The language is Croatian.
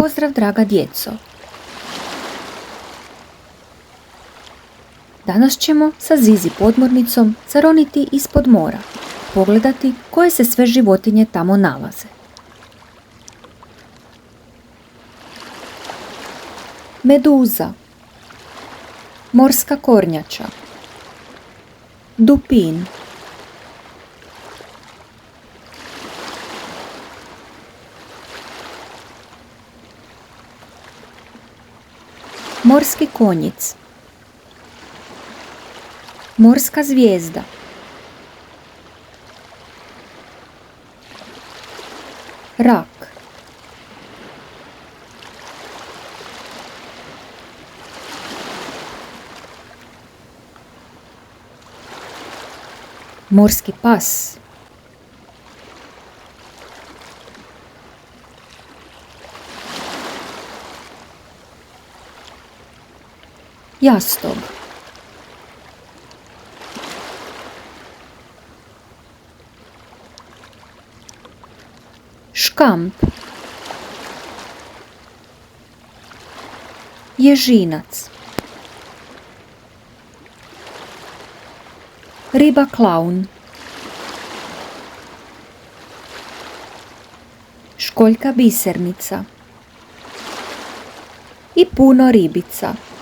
Pozdrav draga djeco! Danas ćemo sa Zizi podmornicom zaroniti ispod mora, pogledati koje se sve životinje tamo nalaze. Meduza, morska kornjača, dupin, morski konjic, morska zvijezda, rak, morski pas, jastog, škamp, ježinac, riba klaun, školjka bisernica i puno ribica.